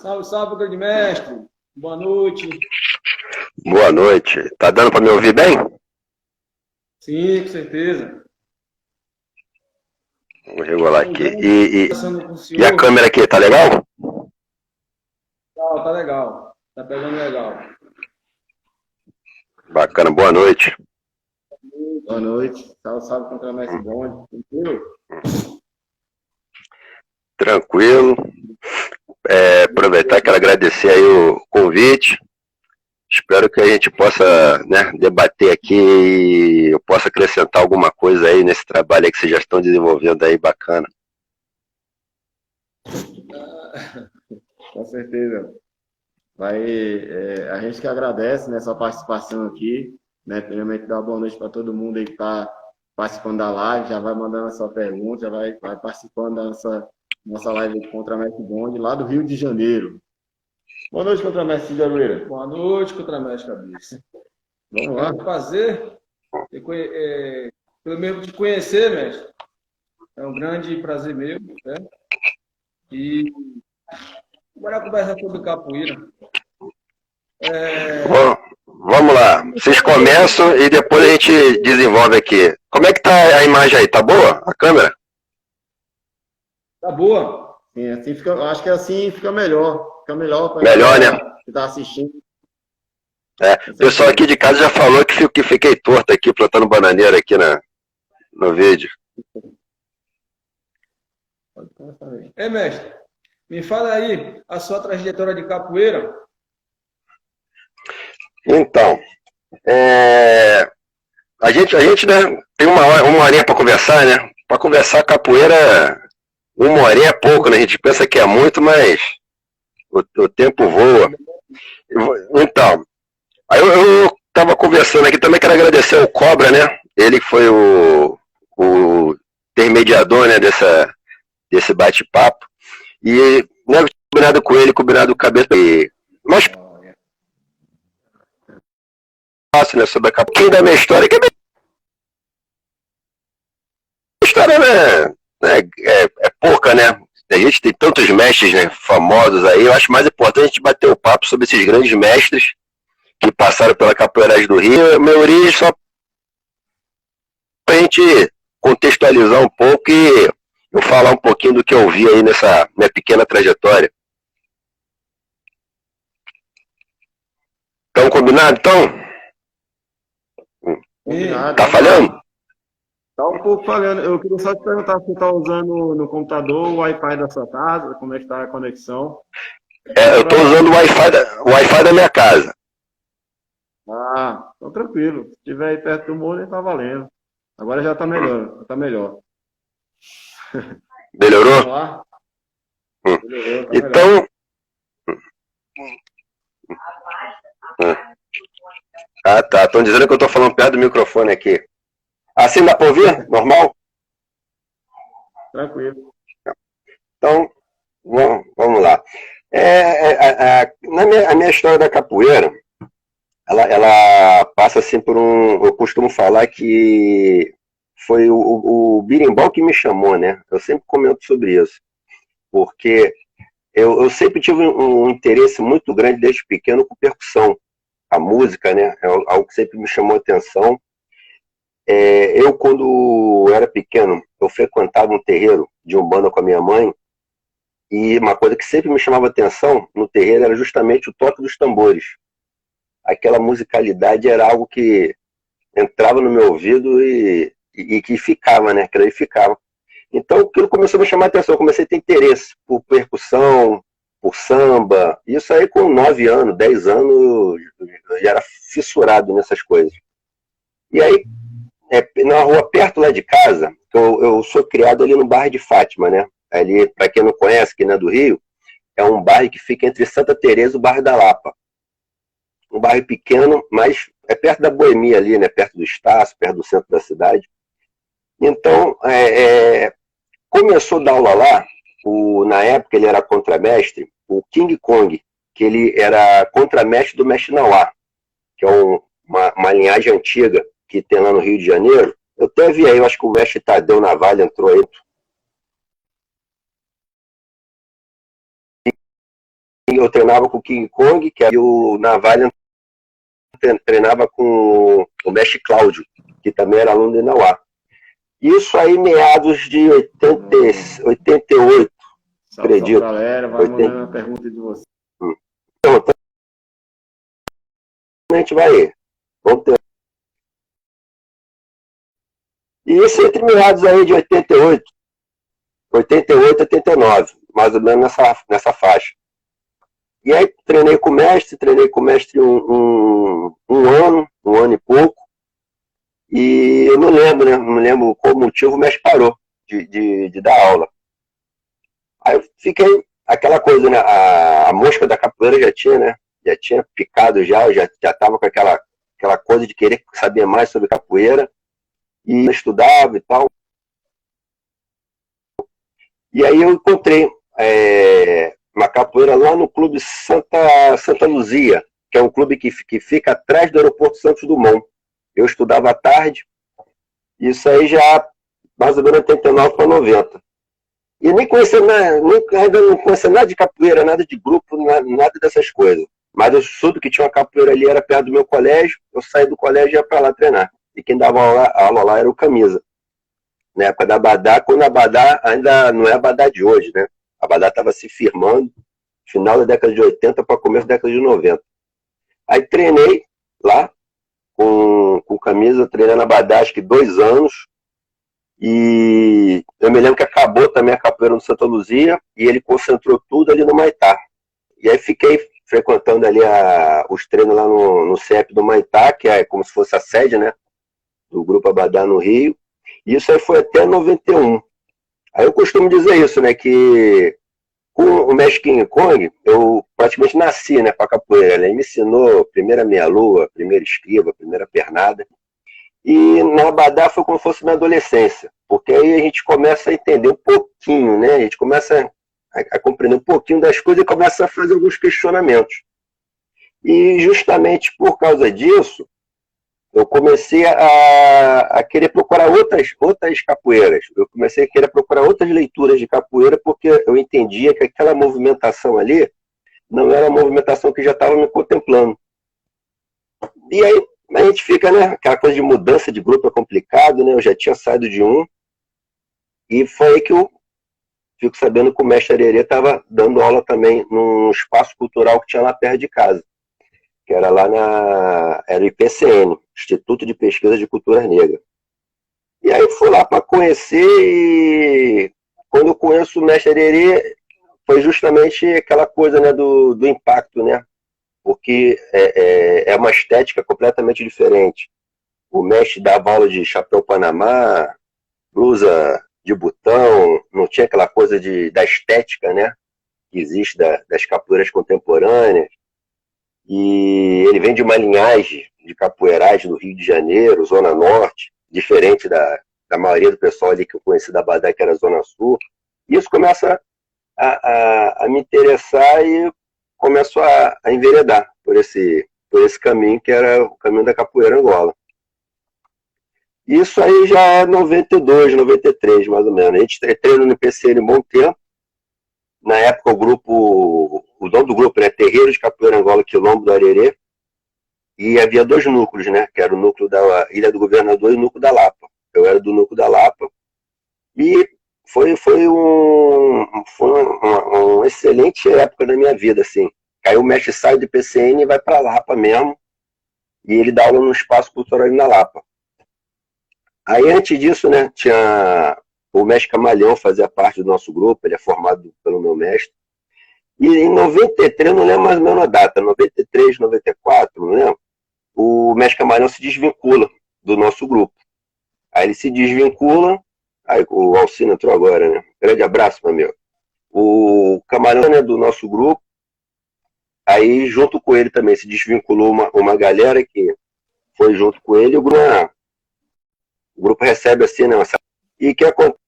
Salve, salve, grande mestre. Boa noite. Boa noite. Tá dando para me ouvir bem? Sim, com certeza. Vou regular Um aqui. grande conversando com o E a senhor. câmera aqui, tá legal? Tá legal. Tá pegando legal. Bacana, boa noite. Boa noite. Salve, salve, contra o mestre Bonde. Tranquilo? Tranquilo. Aproveitar e quero agradecer aí o convite. Espero que a gente possa, né, debater aqui e eu possa acrescentar alguma coisa aí nesse trabalho aí que vocês já estão desenvolvendo aí, bacana. Com certeza. A gente que agradece nessa participação aqui, né? Primeiramente, dar uma boa noite para todo mundo aí que está participando da live, já vai mandando a sua pergunta, já vai participando da nossa live contra Mestre Bonde, lá do Rio de Janeiro. Boa noite, contra Mestre Jarueira. Boa noite, contra Mestre Cabeça. Vamos lá. É um prazer, pelo mesmo te conhecer, mestre. É um grande prazer meu, né? E agora conversar sobre capoeira. Vamos lá. Vocês começam e depois a gente desenvolve aqui. Como é que tá a imagem aí? Tá boa? A câmera? Tá boa. Sim, assim fica, acho que assim fica melhor. Fica melhor para Melhor, né? quem tá assistindo. O pessoal aqui de casa já falou que fiquei torto aqui plantando bananeira aqui no vídeo. Mestre, me fala aí a sua trajetória de capoeira. Então, a gente né, tem uma horinha para conversar, né? Para conversar capoeira, uma horinha é pouco, né? A gente pensa que é muito, mas o tempo voa. Então, aí eu tava conversando aqui, também quero agradecer ao Cobra, né? Ele foi o intermediador, né, desse bate-papo. E, né, combinado com ele, combinado com a cabeça. Mas fácil, né, sobre a capoeira da minha história, que a minha história, né, é pouca, né? A gente tem tantos mestres, né, famosos aí. Eu acho mais importante a gente bater o papo sobre esses grandes mestres que passaram pela Capoeiragem do Rio. A minha origem só pra gente contextualizar um pouco e eu falar um pouquinho do que eu vi aí nessa minha pequena trajetória. Então, combinado, então? Combinado. Tá falhando? Tá um pouco falhando. Eu queria só te perguntar se você está usando no computador o Wi-Fi da sua casa, como é que está a conexão. Eu estou usando o Wi-Fi da minha casa. Ah, então tranquilo. Se estiver aí perto do muro, tá valendo. Agora já tá melhor, já tá melhor. Melhorou? Vamos lá? Melhorou, tá então. Ah, tá. Estão dizendo que eu estou falando perto do microfone aqui. Assim dá para ouvir? Normal? Tranquilo. Então, vamos lá. A minha história da capoeira, ela passa assim por um. Eu costumo falar que foi o birimbau que me chamou, né? Eu sempre comento sobre isso. Porque eu sempre tive um interesse muito grande desde pequeno com percussão. A música, né? É algo que sempre me chamou a atenção. Eu, quando era pequeno, eu frequentava um terreiro de umbanda com a minha mãe. E uma coisa que sempre me chamava atenção no terreiro era justamente o toque dos tambores. Aquela musicalidade era algo que entrava no meu ouvido e que ficava, né? Que ficava. Então aquilo começou a me chamar a atenção. Eu comecei a ter interesse por percussão, por samba. Isso aí com 9 anos, 10 anos, eu já era fissurado nessas coisas. E aí, na rua perto lá de casa, eu sou criado ali no bairro de Fátima, né? Ali, para quem não conhece, que não é do Rio, é um bairro que fica entre Santa Teresa e o bairro da Lapa. Um bairro pequeno, mas é perto da Boemia ali, né? Perto do Estácio, perto do centro da cidade. Então, começou a dar aula lá, na época ele era contramestre, o King Kong, que ele era contramestre do Mestre Nauá, que é uma linhagem antiga que tem lá no Rio de Janeiro. Eu até vi aí, eu acho que o mestre Tadeu Navalha entrou aí. eu treinava com o King Kong, que aí o Navalha treinava com o mestre Cláudio, que também era aluno do Inauá. Isso aí, meados de 88, acredito. Salve, galera. Vai mandando uma pergunta de você. Então, a gente vai. Vamos ter. E isso entre meados aí de 88, 89, mais ou menos nessa faixa. E aí treinei com o mestre um ano e pouco. E eu não lembro, né? Não lembro qual motivo o mestre parou de dar aula. Aí eu fiquei aquela coisa, né? A mosca da capoeira já tinha, né? Já tinha picado já estava com aquela coisa de querer saber mais sobre capoeira. E eu estudava e tal. E aí eu encontrei uma capoeira lá no Clube Santa Luzia, que é um clube que fica atrás do aeroporto Santos Dumont. Eu estudava à tarde, isso aí já mais ou menos 89 para 90. E nem conhecia ainda não conhecia nada de capoeira, nada de grupo, nada dessas coisas. Mas eu soube que tinha uma capoeira ali, era perto do meu colégio, eu saí do colégio e ia para lá treinar. E quem dava aula lá era o Camisa. Na época da Abadá, quando a Abadá ainda não é a Abadá de hoje, né? A Abadá estava se firmando, final da década de 80 para começo da década de 90. Aí treinei lá, com Camisa, treinando na Abadá, acho que 2 anos. E eu me lembro que acabou também a capoeira no Santa Luzia e ele concentrou tudo ali no Maitá. E aí fiquei frequentando ali os treinos lá no CEP do Maitá, que é como se fosse a sede, né? Do Grupo Abadá no Rio. E isso aí foi até 91. Aí eu costumo dizer isso, né? Que com o mestre King Kong, eu praticamente nasci, né, com a capoeira. Ele me ensinou primeira meia-lua, primeira esquiva, primeira pernada. E na Abadá foi como se fosse minha adolescência. Porque aí a gente começa a entender um pouquinho, né? A gente começa a compreender um pouquinho das coisas e começa a fazer alguns questionamentos. E justamente por causa disso, eu comecei a querer procurar outras capoeiras. Eu comecei a querer procurar outras leituras de capoeira porque eu entendia que aquela movimentação ali não era a movimentação que já estava me contemplando. E aí a gente fica, né? Aquela coisa de mudança de grupo é complicado, né? Eu já tinha saído de um e foi aí que eu fico sabendo que o mestre Arerê estava dando aula também num espaço cultural que tinha lá perto de casa, que era lá era o IPCN, Instituto de Pesquisa de Cultura Negra. E aí fui lá para conhecer e quando eu conheço o mestre Arerê, foi justamente aquela coisa, né, do impacto, né? Porque é uma estética completamente diferente. O mestre dava aula de chapéu panamá, blusa de botão, não tinha aquela coisa da estética, né? Que existe das capoeiras contemporâneas. E ele vem de uma linhagem de capoeiragem do Rio de Janeiro, Zona Norte, diferente da maioria do pessoal ali que eu conheci da Abadá, que era Zona Sul. E isso começa a me interessar e começo a enveredar por esse caminho, que era o caminho da capoeira Angola. Isso aí já é 92, 93, mais ou menos. A gente treina no PCN um bom tempo. Na época, o dono do grupo, né, Terreiro de Capoeira Angola, Quilombo do Arerê, e havia 2 núcleos, né, que era o núcleo da Ilha do Governador e o núcleo da Lapa. Eu era do núcleo da Lapa, e foi uma excelente época da minha vida, assim. Aí o mestre sai do PCN e vai para Lapa mesmo, e ele dá aula no espaço cultural na Lapa. Aí antes disso, né, tinha o mestre Camaleão, fazia parte do nosso grupo, ele é formado pelo meu mestre. E em 93, não lembro mais ou menos a data, 93, 94, não lembro, o mestre Camaleão se desvincula do nosso grupo. Aí ele se desvincula, aí o Alcino entrou agora, né? Grande abraço, meu amigo. O Camaleão, né, do nosso grupo, aí junto com ele também se desvinculou uma galera que foi junto com ele, e o grupo recebe assim, né? E o que acontece?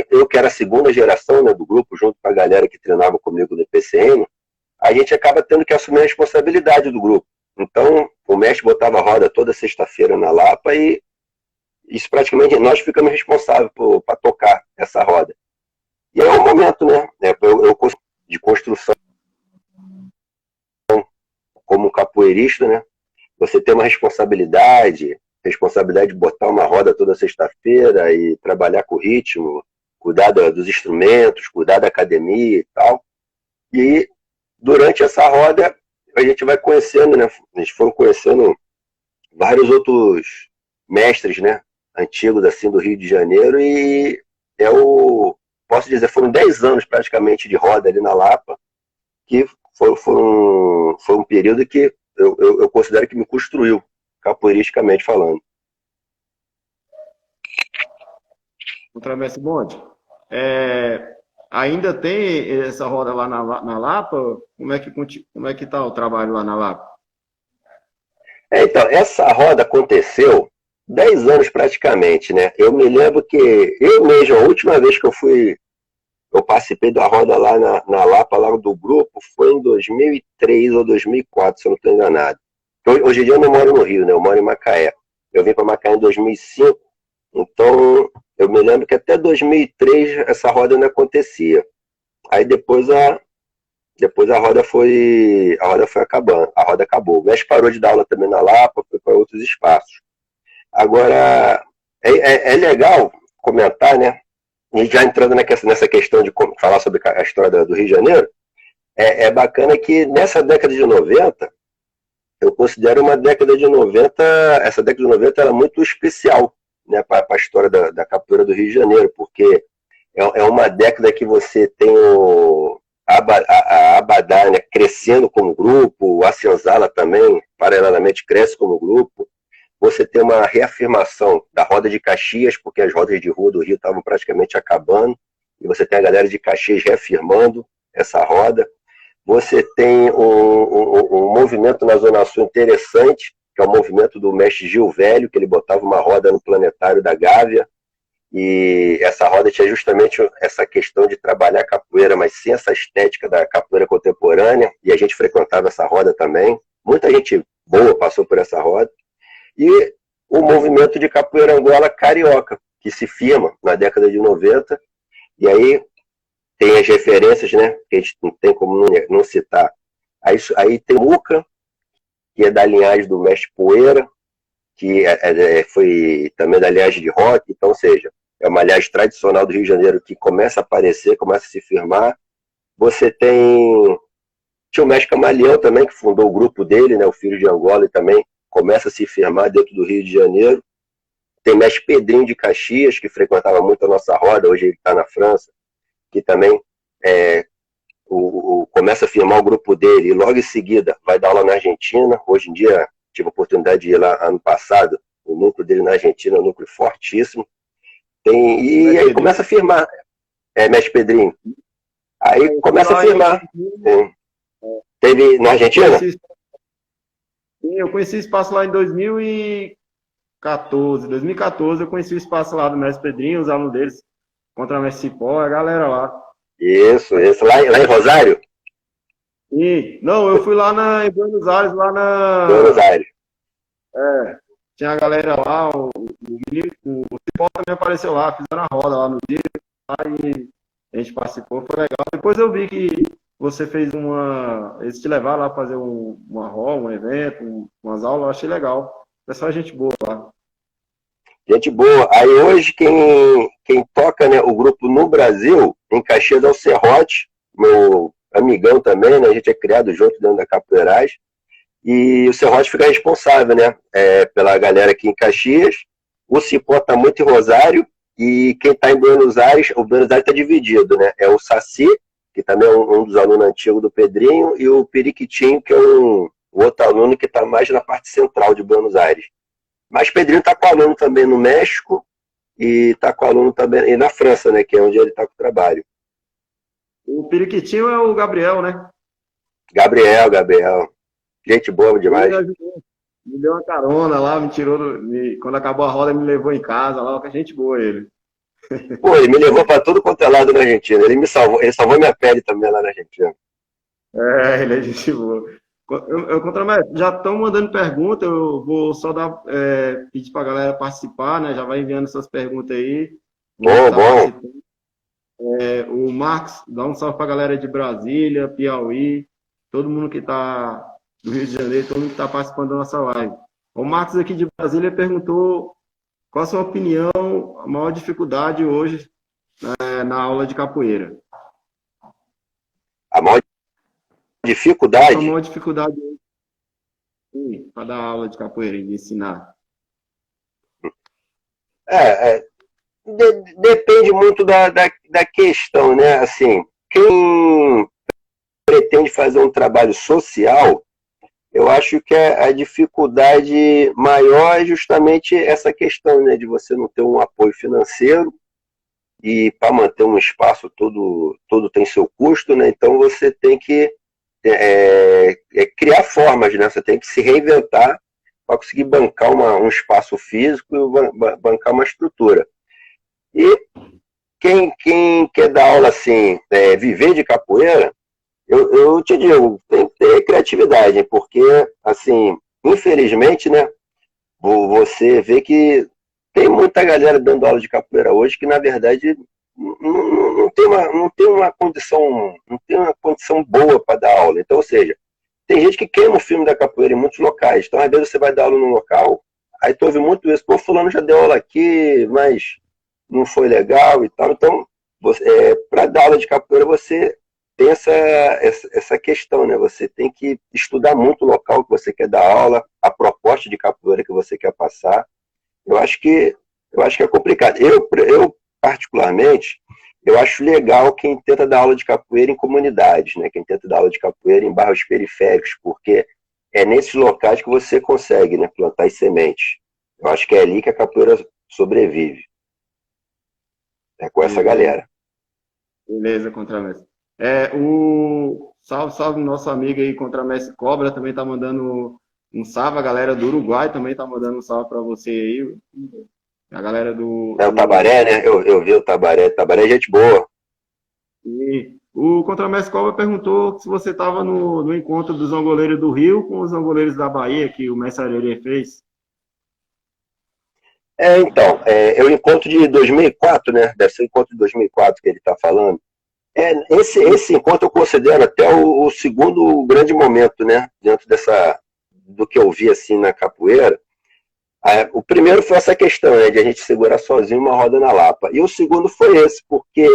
Eu que era a segunda geração, né, do grupo, junto com a galera que treinava comigo no PCN, a gente acaba tendo que assumir a responsabilidade do grupo. Então, o mestre botava a roda toda sexta-feira na Lapa e isso praticamente nós ficamos responsáveis para tocar essa roda. E é um momento, né? Eu capoeirista, né? Você tem uma responsabilidade de botar uma roda toda sexta-feira e trabalhar com o ritmo, cuidar dos instrumentos, cuidar da academia e tal. E durante essa roda a gente vai conhecendo, né? A gente foi conhecendo vários outros mestres, né? Antigos assim do Rio de Janeiro e posso dizer, foram 10 anos praticamente de roda ali na Lapa, que foi um período que eu considero que me construiu, capoeiristicamente falando. Contramestre Bonde. Ainda tem essa roda lá na Lapa? Como é que tá o trabalho lá na Lapa? Então, essa roda aconteceu 10 anos praticamente, né? Eu me lembro que eu mesmo, a última vez que eu participei da roda lá na Lapa, lá do grupo, foi em 2003 ou 2004, se eu não estou enganado. Hoje em dia eu não moro no Rio, né? Eu moro em Macaé. Eu vim para Macaé em 2005, então eu me lembro que até 2003 essa roda não acontecia. Aí depois a roda foi acabando, a roda acabou. O mestre parou de dar aula também na Lapa, foi para outros espaços. Agora, é legal comentar, né? E já entrando nessa questão de falar sobre a história do Rio de Janeiro, é bacana que nessa década de 90, eu considero essa década de 90 era muito especial, né, para a história da capoeira do Rio de Janeiro, porque é uma década que você tem a Abadá, né, crescendo como grupo, a Senzala também, paralelamente, cresce como grupo. Você tem uma reafirmação da roda de Caxias, porque as rodas de rua do Rio estavam praticamente acabando, e você tem a galera de Caxias reafirmando essa roda. Você tem um movimento na Zona Sul interessante, que é o movimento do mestre Gil Velho, que ele botava uma roda no planetário da Gávea, e essa roda tinha justamente essa questão de trabalhar capoeira, mas sem essa estética da capoeira contemporânea, e a gente frequentava essa roda também. Muita gente boa passou por essa roda. E o movimento de capoeira Angola carioca, que se firma na década de 90, e aí tem as referências, né, que a gente não tem como não citar. Aí tem Muca, que é da linhagem do mestre Poeira, que foi também da linhagem de rock, então, ou seja, é uma linhagem tradicional do Rio de Janeiro que começa a aparecer, começa a se firmar. Você tinha o mestre Camaleão também, que fundou o grupo dele, né, o Filho de Angola, e também começa a se firmar dentro do Rio de Janeiro. Tem o mestre Pedrinho de Caxias, que frequentava muito a nossa roda, hoje ele está na França, que também começa a firmar o grupo dele e logo em seguida vai dar aula na Argentina. Hoje em dia, tive a oportunidade de ir lá ano passado, o núcleo dele na Argentina é um núcleo fortíssimo. E aí começa a firmar, mestre Pedrinho. Aí começa a firmar. Teve na Argentina? Sim, eu conheci o espaço lá em 2014. 2014 eu conheci o espaço lá do mestre Pedrinho, os alunos deles, contra o mestre Cipó, a galera lá. Isso. Lá em Rosário? Sim. Não, eu fui lá em Buenos Aires, Buenos Aires. Tinha a galera lá, o Cipó também apareceu lá, fizeram a roda lá no dia, e a gente participou, foi legal. Depois eu vi que você fez eles te levaram lá fazer uma roda, um evento, umas aulas, eu achei legal. Pessoal, gente boa lá. Gente boa. Aí hoje quem toca, né, o grupo no Brasil, em Caxias, é o Serrote, meu amigão também, né? A gente é criado junto dentro da Capoeirais. E o Serrote fica responsável, né? Pela galera aqui em Caxias. O Cipó tá muito em Rosário. E quem está em Buenos Aires, o Buenos Aires está dividido, né? É o Saci, que também é um dos alunos antigos do Pedrinho, e o Periquitinho, que é um outro aluno que está mais na parte central de Buenos Aires. Mas Pedrinho está com aluno também no México e está com aluno também e na França, né? Que é onde ele está com o trabalho. O Periquitinho é o Gabriel, né? Gabriel. Gente boa demais. Me deu uma carona lá, me tirou. Quando acabou a roda, me levou em casa lá, que gente boa ele. Pô, ele me levou para todo quanto é lado na Argentina. Ele salvou minha pele também lá na Argentina. Ele é gente boa. Já estão mandando pergunta, eu vou só pedir para a galera participar, né? Já vai enviando suas perguntas aí. Bom. O Marcos, dá um salve para a galera de Brasília, Piauí, todo mundo que está do Rio de Janeiro, todo mundo que está participando da nossa live. O Marcos aqui de Brasília perguntou qual a sua opinião, a maior dificuldade hoje na aula de capoeira. A maior dificuldade? A maior dificuldade para dar aula de capoeira, de ensinar. Depende muito da questão, né? Assim, quem pretende fazer um trabalho social, eu acho que a dificuldade maior é justamente essa questão, né? De você não ter um apoio financeiro e para manter um espaço todo tem seu custo, né? Então você tem que criar formas, né? Você tem que se reinventar para conseguir bancar um espaço físico e bancar uma estrutura. E quem quer dar aula assim, viver de capoeira, eu te digo, tem que ter criatividade, porque, assim, infelizmente, né, você vê que tem muita galera dando aula de capoeira hoje que, na verdade, não tem uma condição boa para dar aula. Então, ou seja, tem gente que queima o filme da capoeira em muitos locais. Então, às vezes, você vai dar aula num local, aí tu ouve muito isso, pô, fulano já deu aula aqui, mas não foi legal e tal. Então, para dar aula de capoeira, você tem essa questão, né? Você tem que estudar muito o local que você quer dar aula, a proposta de capoeira que você quer passar. Eu acho que é complicado. Eu particularmente, eu acho legal quem tenta dar aula de capoeira em comunidades, né? Quem tenta dar aula de capoeira em bairros periféricos, porque é nesses locais que você consegue, né, plantar as sementes. Eu acho que é ali que a capoeira sobrevive. É com essa galera. Beleza, Contramestre. Salve nosso amigo aí, Contramestre Cobra, também tá mandando um salve. A galera do Uruguai também tá mandando um salve para você aí. A galera do... O Tabaré, né? Eu vi o Tabaré. Tabaré é gente boa. E o Contramestre Cobra perguntou se você estava no encontro dos angoleiros do Rio com os angoleiros da Bahia, que o Mestre Arerê fez. Então, é o encontro de 2004, né? Deve ser o encontro de 2004 que ele está falando. Esse encontro eu considero até o segundo grande momento, né? Dentro do que eu vi assim na capoeira. O primeiro foi essa questão, né, de a gente segurar sozinho uma roda na Lapa. E o segundo foi esse, porque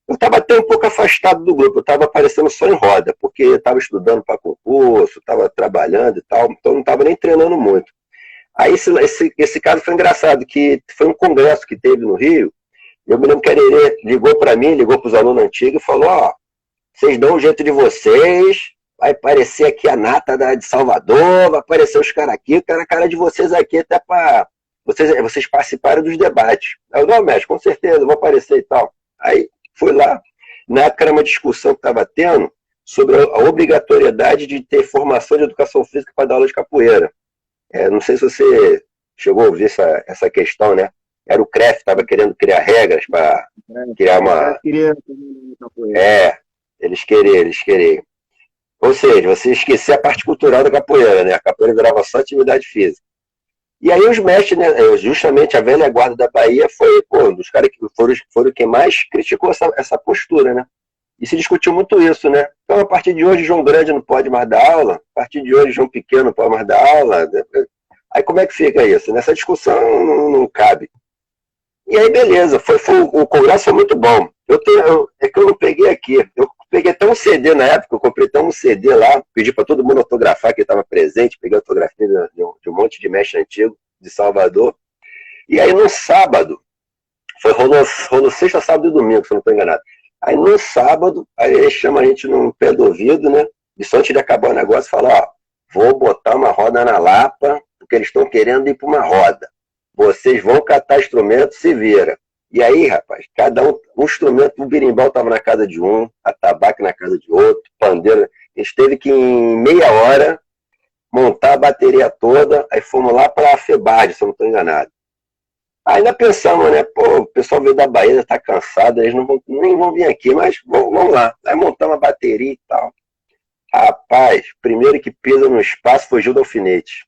eu estava até um pouco afastado do grupo, eu estava aparecendo só em roda, porque eu estava estudando para concurso, estava trabalhando e tal, então não estava nem treinando muito. Aí esse caso foi engraçado, que foi um congresso que teve no Rio. Eu me lembro que a Arerê ligou para mim, ligou para os alunos antigos e falou: vocês dão um jeito de vocês, vai aparecer aqui a nata de Salvador, vai aparecer os caras aqui, a cara de vocês aqui até para vocês participarem dos debates. Eu não, mestre, com certeza, vou aparecer e tal. Aí fui lá, na época era uma discussão que estava tendo sobre a obrigatoriedade de ter formação de educação física para dar aula de capoeira. Não sei se você chegou a ouvir essa questão, né? Era o CREF, estava querendo criar regras para criar uma... Eles queriam. Ou seja, você esquecer a parte cultural da capoeira, né? A capoeira virava só atividade física. E aí os mestres, né? Justamente a velha guarda da Bahia foi um dos caras que foram quem mais criticou essa postura, né? E se discutiu muito isso, né? Então, a partir de hoje, João Grande não pode mais dar aula, a partir de hoje, João Pequeno não pode mais dar aula. Aí como é que fica isso? Nessa discussão não cabe. E aí, beleza, o congresso foi muito bom. É que eu não peguei aqui. Eu peguei até um CD na época, eu comprei até um CD lá, pedi para todo mundo autografar, que estava presente, peguei a autografia de um monte de mestre antigo de Salvador. E aí, no sábado, rolou sexta, sábado e domingo, se eu não estou enganado. Aí no sábado, aí ele chama a gente no pé do ouvido, né? E só antes de acabar o negócio, fala: vou botar uma roda na Lapa, porque eles estão querendo ir para uma roda. Vocês vão catar instrumento, se vira. E aí, rapaz, cada um instrumento, o berimbau estava na casa de um, a tabaco na casa de outro, pandeiro. A gente teve que, em meia hora, montar a bateria toda, aí fomos lá para a FEBARD, se eu não estou enganado. Ainda pensamos, né? Pô, o pessoal veio da Bahia, está cansado, eles nem vão vir aqui, mas vamos lá. Aí montamos a bateria e tal. Rapaz, primeiro que pisa no espaço foi Gil do Alfinete.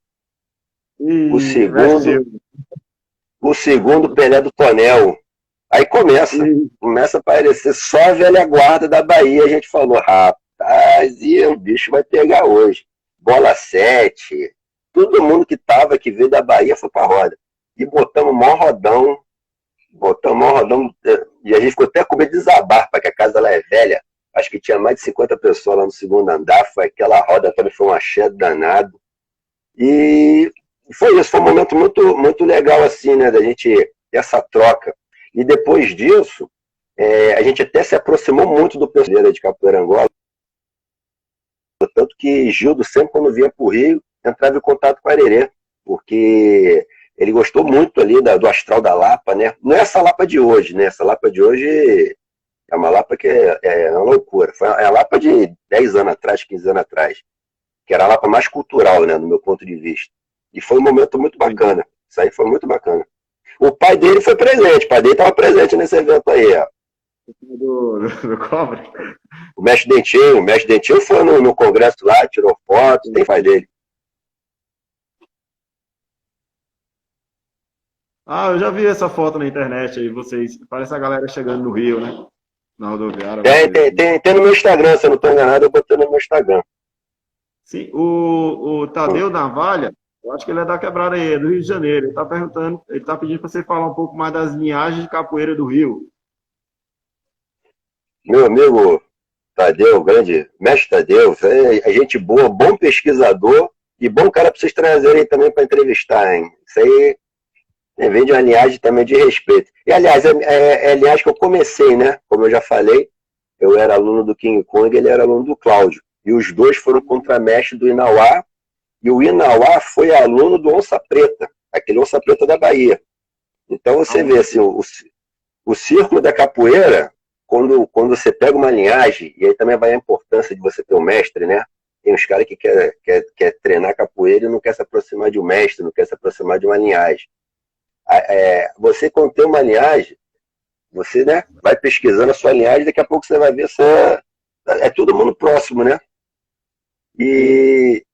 O segundo, Pelé do Tonel. Aí começa a aparecer só a velha guarda da Bahia. A gente falou: rapaz, e o bicho vai pegar hoje. bola 7, todo mundo que veio da Bahia foi pra roda. E botamos mó rodão, e a gente ficou até com medo de desabar, porque a casa lá é velha. Acho que tinha mais de 50 pessoas lá no segundo andar, foi aquela roda também, foi um axé danado. E foi isso, foi um momento muito, muito legal, assim, né, da gente ter essa troca. E depois disso, a gente até se aproximou muito do pessoal de Capoeira Angola, tanto que Gildo, sempre quando vinha para o Rio, entrava em contato com a Arerê, porque ele gostou muito ali do astral da Lapa, né? Não é essa Lapa de hoje, né? Essa Lapa de hoje é uma Lapa que é uma loucura. É a Lapa de 10 anos atrás, 15 anos atrás, que era a Lapa mais cultural, né, no meu ponto de vista. E foi um momento muito bacana. Isso aí foi muito bacana. O pai dele foi presente, o pai dele estava presente nesse evento aí, ó. Do Cobra? O mestre Dentinho foi no congresso lá, tirou foto, tem pai dele. Ah, eu já vi essa foto na internet aí, vocês. Parece a galera chegando no Rio, né? Na rodoviária. Tem no meu Instagram, se eu não estou enganado, eu botei no meu Instagram. Sim, o Tadeu Navalha, eu acho que ele é da quebrada aí, é do Rio de Janeiro. Ele está perguntando, ele está pedindo para você falar um pouco mais das linhagens de capoeira do Rio. Meu amigo Tadeu, grande mestre Tadeu, é gente boa, bom pesquisador e bom cara para vocês trazerem também para entrevistar, hein? Isso aí vem de uma linhagem também de respeito. E, aliás, é a linhagem que eu comecei, né? Como eu já falei, eu era aluno do King Kong, ele era aluno do Cláudio. E os dois foram contramestre do Inauá, e o Inauá foi aluno do Onça Preta, aquele Onça Preta da Bahia. Então você vê assim, o círculo da capoeira, quando você pega uma linhagem, e aí também vai a importância de você ter um mestre, né? Tem uns caras que quer treinar capoeira e não quer se aproximar de um mestre, não quer se aproximar de uma linhagem. Você, quando tem uma linhagem, você, né, vai pesquisando a sua linhagem, daqui a pouco você vai ver é todo mundo próximo, né? E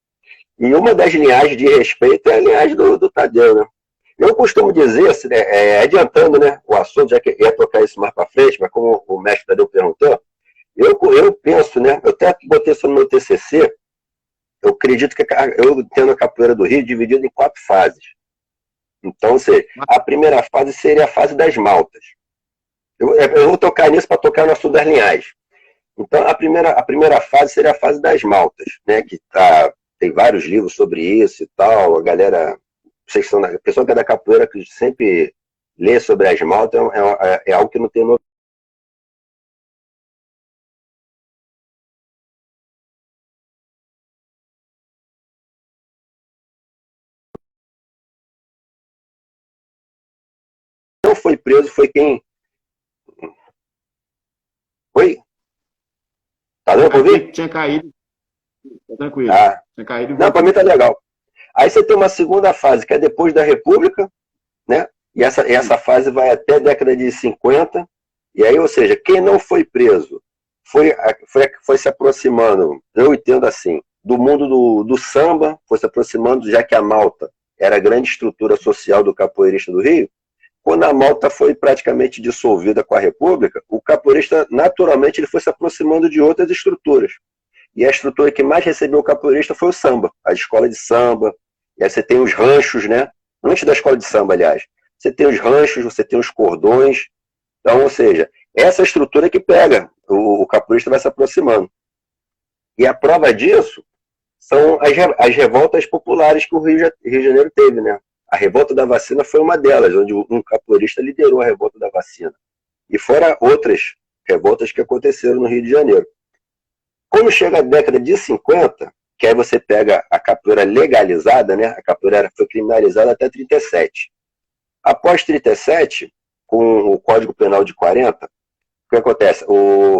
uma das linhagens de respeito é a linhagem do Tadeu, né? Eu costumo dizer, assim, adiantando, né, o assunto, já que ia tocar isso mais para frente, mas como o mestre Tadeu perguntou, eu penso, né, eu até botei isso no meu TCC, eu acredito que eu entendo a capoeira do Rio dividida em 4 fases. Então, ou seja, a primeira fase seria a fase das maltas. Eu vou tocar nisso para tocar no assunto das linhagens. Então, a primeira fase seria a fase das maltas, né? Que tem vários livros sobre isso e tal. A galera, a pessoa que é da capoeira, que sempre lê sobre as maltas, é algo que não tem noção. Não foi preso, foi quem. Oi? Tá dando pra ouvir? Tinha caído. Tá tranquilo. Tinha caído. Não, pra mim tá legal. Aí você tem uma segunda fase, que é depois da República, né? E essa fase vai até a década de 50. E aí, ou seja, quem não foi preso foi se aproximando, eu entendo assim, do mundo do samba, foi se aproximando, já que a malta era a grande estrutura social do capoeirista do Rio. Quando a malta foi praticamente dissolvida com a República, o capoeirista, naturalmente, ele foi se aproximando de outras estruturas. E a estrutura que mais recebeu o capoeirista foi o samba, a escola de samba. E aí você tem os ranchos, né? Antes da escola de samba, aliás. Você tem os ranchos, você tem os cordões. Então, ou seja, essa estrutura que pega, o capoeirista vai se aproximando. E a prova disso são as revoltas populares que o Rio de Janeiro teve, né? A revolta da vacina foi uma delas, onde um capoeirista liderou a revolta da vacina. E fora outras revoltas que aconteceram no Rio de Janeiro. Quando chega a década de 50, que aí você pega a capoeira legalizada, né? A capoeira foi criminalizada até 37. Após 37, com o Código Penal de 40, o que acontece?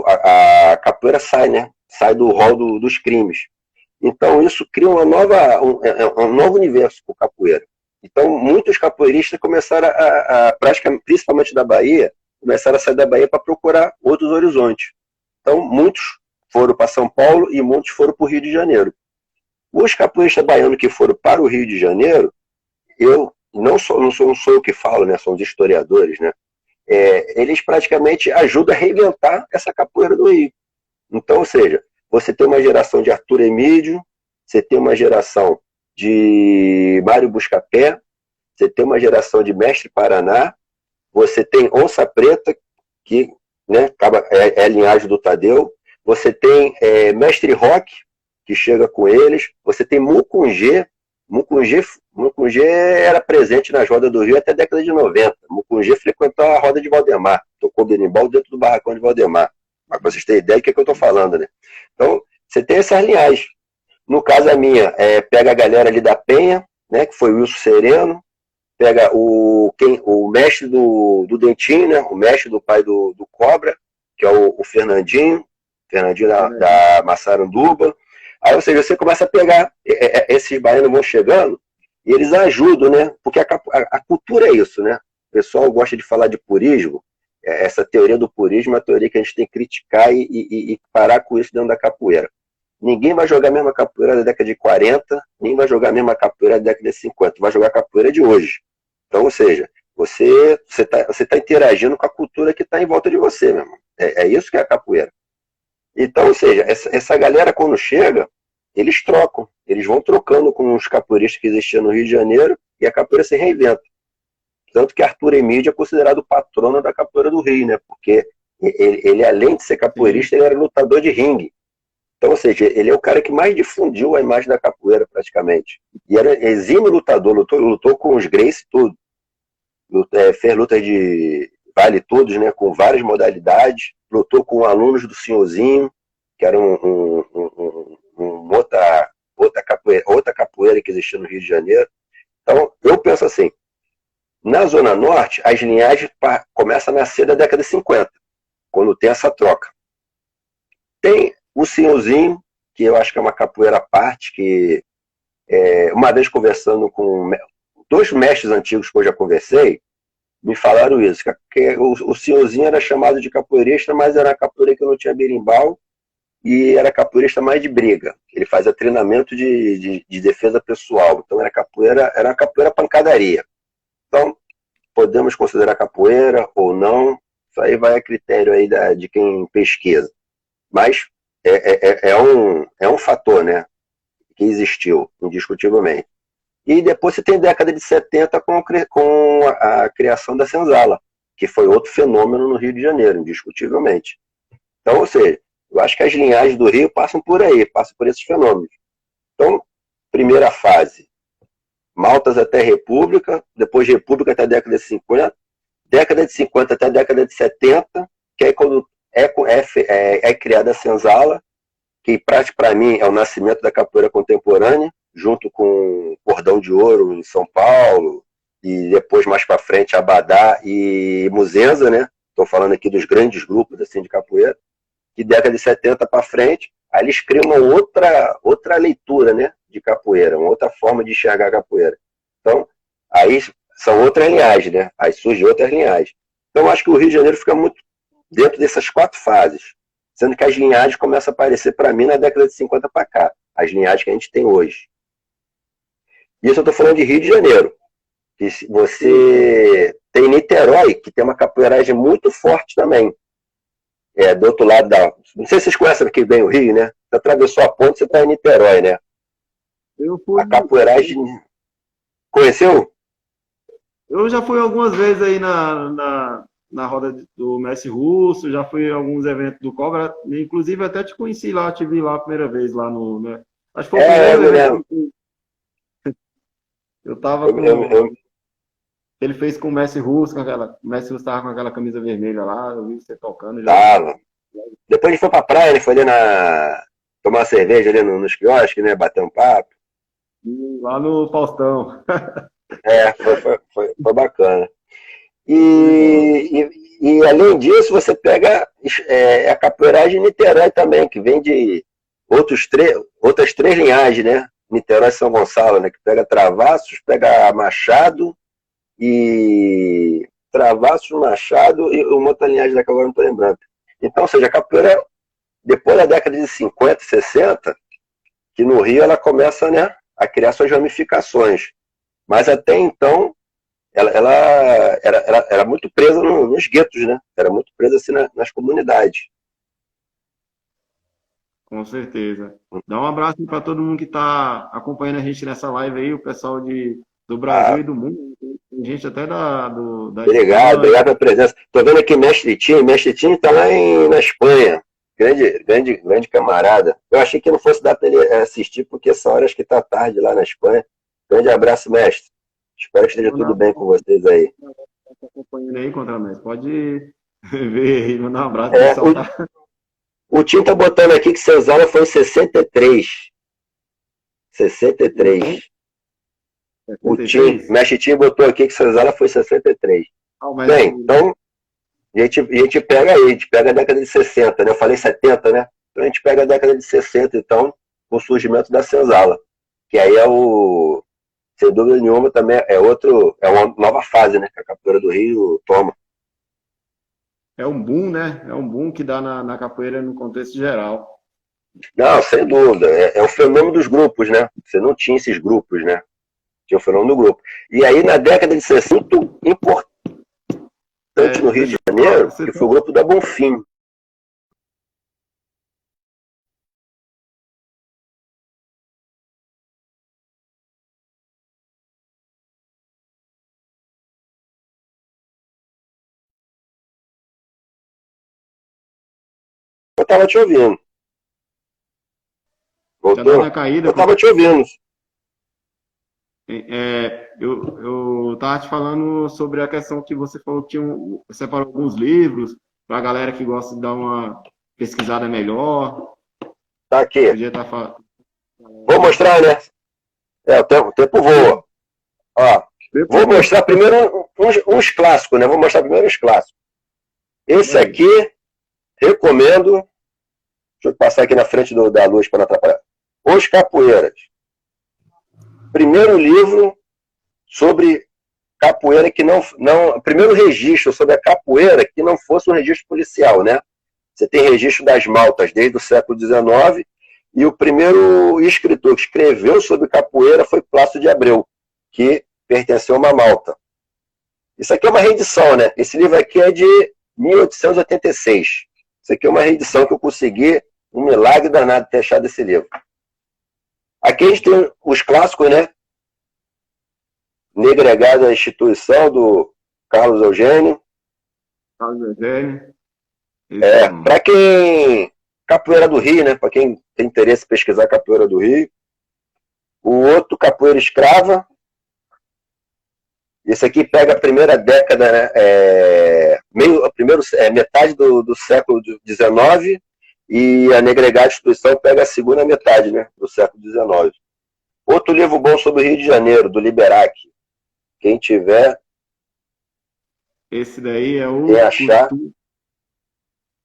A capoeira sai, né? Sai do rol dos crimes. Então isso cria um novo universo para o capoeira. Então muitos capoeiristas começaram praticamente, principalmente da Bahia, começaram a sair da Bahia para procurar outros horizontes. Então muitos foram para São Paulo e muitos foram para o Rio de Janeiro. Os capoeiristas baianos que foram para o Rio de Janeiro, eu não sou eu que falo, né? São os historiadores, né? Eles praticamente ajudam a reinventar essa capoeira do Rio. Então, ou seja, você tem uma geração de Arthur Emídio, você tem uma geração de Mário Buscapé, você tem uma geração de Mestre Paraná, você tem Onça Preta, que, né, é a linhagem do Tadeu, você tem Mestre Rock, que chega com eles, você tem Mucungê. Mucungê era presente nas rodas do Rio até a década de 90. Mucungê frequentou a roda de Valdemar, tocou berimbau dentro do barracão de Valdemar. Mas pra vocês terem ideia do que eu estou falando, né? Então, você tem essas linhagens. No caso, a minha, pega a galera ali da Penha, né, que foi o Wilson Sereno, pega o mestre do Dentinho, né, o mestre do pai do Cobra, que é o Fernandinho da Massaranduba. Aí, ou seja, você começa a pegar, esses baianos vão chegando, e eles ajudam, né? Porque a cultura é isso, né? O pessoal gosta de falar de purismo, essa teoria do purismo é uma teoria que a gente tem que criticar e parar com isso dentro da capoeira. Ninguém vai jogar a mesma capoeira da década de 40, nem vai jogar a mesma capoeira da década de 50, vai jogar a capoeira de hoje. Então, ou seja, você tá interagindo com a cultura que está em volta de você, meu irmão. É isso que é a capoeira. Então, ou seja, essa galera quando chega, eles trocam, eles vão trocando com os capoeiristas que existiam no Rio de Janeiro e a capoeira se reinventa. Tanto que Arthur Emídio é considerado o patrono da capoeira do Rio, né? Porque ele além de ser capoeirista, ele era lutador de ringue. Então, ou seja, ele é o cara que mais difundiu a imagem da capoeira, praticamente. E era exímio lutador, lutou com os Gracie tudo. Fez lutas de vale todos, né? Com várias modalidades. Lutou com alunos do Senhorzinho, que era outra capoeira que existia no Rio de Janeiro. Então, eu penso assim, na Zona Norte, as linhagens começam a nascer da década de 50, quando tem essa troca. Tem o Senhorzinho, que eu acho que é uma capoeira à parte, que uma vez conversando com 2 mestres antigos que eu já conversei, me falaram isso, que o Senhorzinho era chamado de capoeirista, mas era uma capoeira que não tinha berimbau, e era capoeirista mais de briga. Ele fazia treinamento de defesa pessoal. Então era uma capoeira pancadaria. Então, podemos considerar capoeira ou não, isso aí vai a critério aí de quem pesquisa. Mas é um fator, né, que existiu, indiscutivelmente. E depois você tem década de 70 com a criação da senzala, que foi outro fenômeno no Rio de Janeiro, indiscutivelmente. Então, ou seja, eu acho que as linhagens do Rio passam por aí, passam por esses fenômenos. Então, primeira fase, Maltas até República, depois República até a década de 50, década de 50 até a década de 70, que aí quando é criada a senzala, que para mim é o nascimento da capoeira contemporânea, junto com Cordão de Ouro em São Paulo, e depois mais para frente Abadá e Muzenza, né? Estou falando aqui dos grandes grupos assim, de capoeira. De década de 70 para frente, aí eles criam uma outra leitura, né, de capoeira, uma outra forma de enxergar a capoeira. Então, aí são outras linhagens, né? Aí surgem outras linhagens. Então, acho que o Rio de Janeiro fica muito dentro dessas 4 fases, sendo que as linhagens começam a aparecer para mim na década de 50 para cá, as linhagens que a gente tem hoje. Isso eu estou falando de Rio de Janeiro. Que você tem Niterói, que tem uma capoeiragem muito forte também. Do outro lado Não sei se vocês conhecem aqui bem o Rio, né? Você atravessou a ponte, você está em Niterói, né? A capoeiragem. Conheceu? Eu já fui algumas vezes aí na roda do Mestre Russo, já fui a alguns eventos do Cobra, inclusive até te conheci lá, te vi lá a primeira vez lá no. Né? Acho que foi o primeiro evento. Eu tava com. Ele fez com o Mestre Russo, o Mestre Russo tava com aquela camisa vermelha lá, eu vi você tocando. Tava. Depois a gente foi pra praia, ele foi ali tomar uma cerveja ali nos quiosques, né? Bater um papo. Lá no Faustão. Foi bacana. E além disso, você pega a capoeiragem em Niterói também, que vem de outras 3 linhagens, né? Niterói e São Gonçalo, né? Que pega Travassos, pega Machado e Machado e uma outra linhagem da que agora não estou lembrando. Então, ou seja, a capoeira, depois da década de 50, 60, que no Rio ela começa, né, a criar suas ramificações. Mas até então, ela era muito presa nos guetos, né? Era muito presa assim nas comunidades. Com certeza. Dá um abraço para todo mundo que está acompanhando a gente nessa live aí, o pessoal do Brasil Ah, e do mundo. Tem gente até da obrigado, Espanha. obrigado pela presença. Estou vendo aqui Mestre Tim está lá na Espanha. Grande camarada. Eu achei que não fosse dar para ele assistir, porque essa hora acho que está tarde lá na Espanha. Grande abraço, mestre. Espero que esteja tudo Mandar bem com vocês aí. tá acompanhando aí, Contramestre. Pode ver aí, mandar um abraço. O É, pessoal tá. o Tim tá botando aqui que Senzala foi em 63. 63. O Tim, 73? Mestre Tim botou aqui que Senzala foi 63. Ah, o mestre. Bem, então a gente pega aí, a gente pega a década de 60, né? Eu falei 70, né? Então a gente pega a década de 60, então, com o surgimento da senzala. Que aí sem dúvida nenhuma, também é uma nova fase, né? Que a capoeira do Rio toma. É um boom, né? É um boom que dá na capoeira no contexto geral. Não, sem dúvida. É o fenômeno dos grupos, né? Você não tinha esses grupos, né? Tinha o fenômeno do grupo. E aí, na década de 60, importante no Rio de Janeiro, que foi o grupo da Bonfim. Eu tava te ouvindo. Tá dando a Voltou? caída. Eu tava te ouvindo. Eu tava te falando sobre a questão que você falou que separou alguns livros para a galera que gosta de dar uma pesquisada melhor. Tá aqui. Podia estar falando. Vou mostrar, né? O tempo voa. Ó, vou mostrar primeiro uns clássicos, né? Vou mostrar primeiro os clássicos. Esse aqui, recomendo. Deixa eu passar aqui na frente da luz para não atrapalhar. Os Capoeiras. Primeiro livro sobre capoeira que não. Primeiro registro sobre a capoeira que não fosse um registro policial, né? Você tem registro das maltas desde o século XIX, e o primeiro escritor que escreveu sobre capoeira foi Plácido de Abreu, que pertenceu a uma malta. Isso aqui é uma reedição, né? Esse livro aqui é de 1886. Isso aqui é uma reedição que eu consegui, um milagre danado ter achado esse livro. Aqui a gente tem os clássicos, né? Negregado à Instituição, do Carlos Eugênio. Carlos Eugênio. Para quem... Capoeira do Rio, né? Para quem tem interesse em pesquisar Capoeira do Rio. O outro, Capoeira Escrava. Esse aqui pega a primeira década, né? Metade do século XIX, e a Negregada Instituição pega a segunda metade, né? Do século XIX. Outro livro bom sobre o Rio de Janeiro, do Liberac. Quem tiver... Esse daí é o... Quem achar...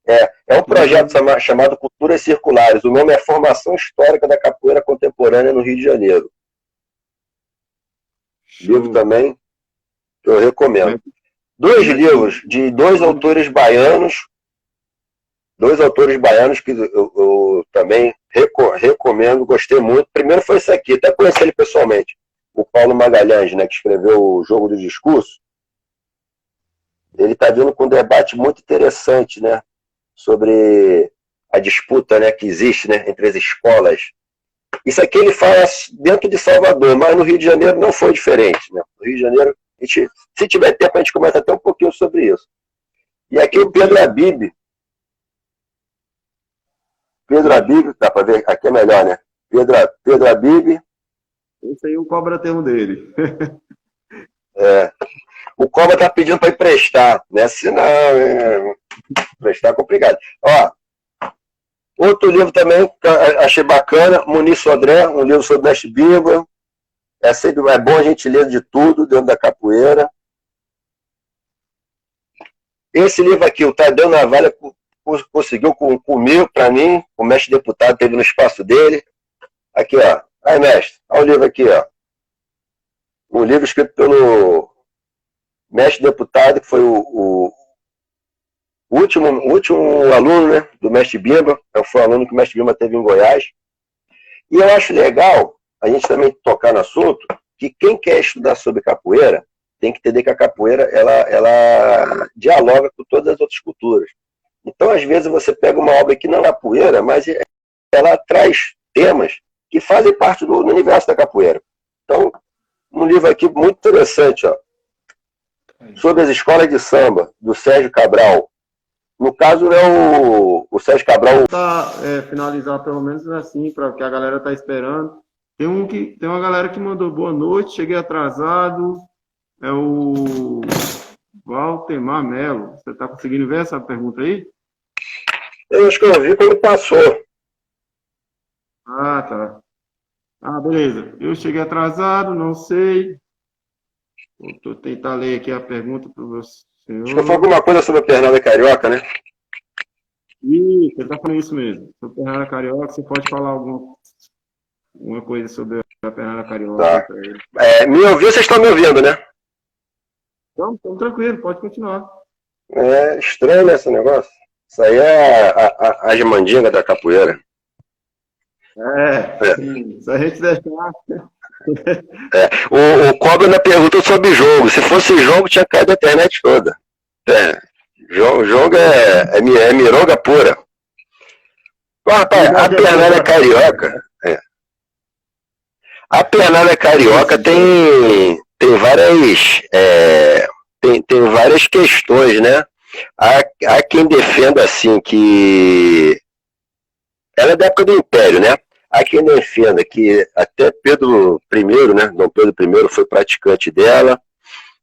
É um projeto chamado Culturas Circulares. O nome é Formação Histórica da Capoeira Contemporânea no Rio de Janeiro. Livro também que eu recomendo. Dois livros de dois autores baianos que eu também recomendo, gostei muito. Primeiro foi esse aqui, até conheci ele pessoalmente. O Paulo Magalhães, né, que escreveu o Jogo do Discurso. Ele está vindo com um debate muito interessante, né, sobre a disputa, né, que existe, né, entre as escolas. Isso aqui ele fala dentro de Salvador, mas no Rio de Janeiro não foi diferente, né? No Rio de Janeiro, se tiver tempo, a gente comenta até um pouquinho sobre isso. E aqui o Pedro Abib. Pedro Abib, dá para ver, aqui é melhor, né? Pedro Abib. Esse aí o Cobra tem um dele. O Cobra tá pedindo para emprestar, né? Se não, emprestar é complicado. Ó, outro livro também que eu achei bacana, Muniz Sodré, um livro sobre mestre Bimba. É bom a gente ler de tudo dentro da capoeira. Esse livro aqui, o Tadeu Navalha, conseguiu comigo, para mim, o mestre deputado teve no espaço dele. Aqui, ó. Aí, mestre, olha o livro aqui, ó. Um livro escrito pelo mestre deputado, que foi o último aluno, né, do mestre Bimba. Foi o aluno que o mestre Bimba teve em Goiás. E eu acho legal a gente também tocar no assunto que quem quer estudar sobre capoeira tem que entender que a capoeira ela dialoga com todas as outras culturas. Então, às vezes, você pega uma obra que não é capoeira, mas ela traz temas que fazem parte do universo da capoeira. Então, um livro aqui muito interessante, ó, sobre as escolas de samba, do Sérgio Cabral. No caso, é o Sérgio Cabral. Finalizar pelo menos assim, para que a galera tá esperando. Tem uma galera que mandou boa noite, cheguei atrasado. É o Valtemar Melo. Você tá conseguindo ver essa pergunta aí? Eu acho que eu vi quando passou. Ah, tá. Ah, beleza. Eu cheguei atrasado, não sei. Vou tentar ler aqui a pergunta para você. Acho que eu falo alguma coisa sobre a pernada carioca, né? Ih, você tá falando isso mesmo. Sobre a pernada carioca, você pode falar alguma coisa sobre a pernada carioca? Tá. Me ouviu, vocês estão me ouvindo, né? Então, tranquilo, pode continuar. É estranho, né, esse negócio? Isso aí é a mandinga da capoeira. Se a gente deixar... O Cobra ainda perguntou sobre jogo. Se fosse jogo, tinha caído a internet toda. Jogo é mironga pura. Rapaz, a pernada carioca... A pernada carioca tem várias... Tem várias questões, né? Há quem defenda assim que... Ela é da época do Império, né? Há quem defenda que até Pedro I, né? Dom Pedro I foi praticante dela.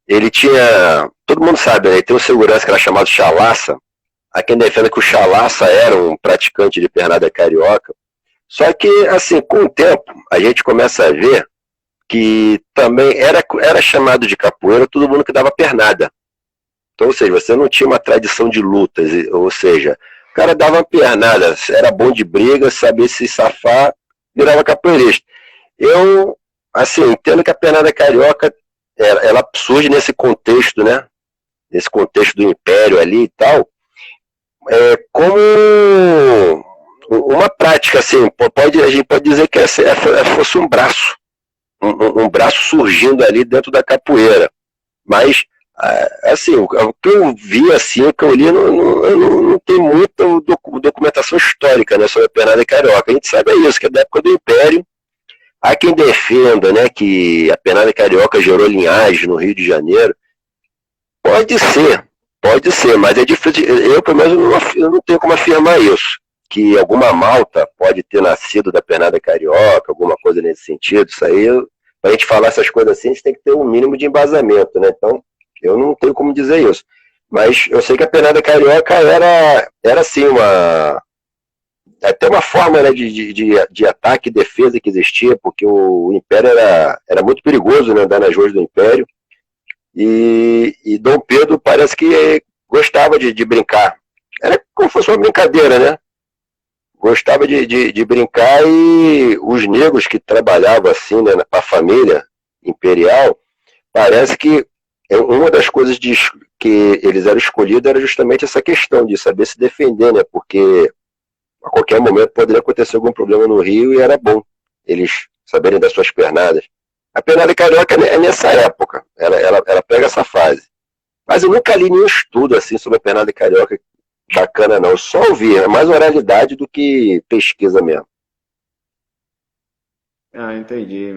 Ele tinha... Todo mundo sabe, né? Ele tem um segurança que era chamado Chalaça. Há quem defenda que o Chalaça era um praticante de pernada carioca. Só que, assim, com o tempo, a gente começa a ver que também era chamado de capoeira todo mundo que dava pernada. Então, ou seja, você não tinha uma tradição de lutas, ou seja, o cara dava uma pernada, era bom de briga, sabia se safar, virava capoeirista. Eu, assim, entendo que a pernada carioca, ela surge nesse contexto, né? Nesse contexto do Império ali e tal, como uma prática, assim, a gente pode dizer que fosse um braço. Um braço surgindo ali dentro da capoeira. Mas, assim, o que eu vi, assim, o que eu li, não tem muita documentação histórica, né, sobre a pernada carioca. A gente sabe isso, que é da época do Império. Há quem defenda, né, que a pernada carioca gerou linhagem no Rio de Janeiro. Pode ser, mas é difícil. Eu, pelo menos, eu não tenho como afirmar isso. Que alguma malta pode ter nascido da pernada carioca, alguma coisa nesse sentido. Isso aí, pra gente falar essas coisas assim, a gente tem que ter um mínimo de embasamento, né? Então, eu não tenho como dizer isso. Mas eu sei que a pernada carioca era assim, até uma forma, né, de ataque e defesa que existia, porque o Império era muito perigoso, né, andar nas ruas do Império. E Dom Pedro parece que gostava de brincar. Era como se fosse uma brincadeira, né? Gostava de brincar, e os negros que trabalhavam assim, né, para a família imperial, parece que uma das coisas que eles eram escolhidos era justamente essa questão de saber se defender, né? Porque a qualquer momento poderia acontecer algum problema no Rio e era bom eles saberem das suas pernadas. A pernada carioca é nessa época, ela pega essa fase. Mas eu nunca li nenhum estudo assim sobre a pernada carioca bacana, não. Eu só ouvi, é mais oralidade do que pesquisa mesmo. Ah, entendi.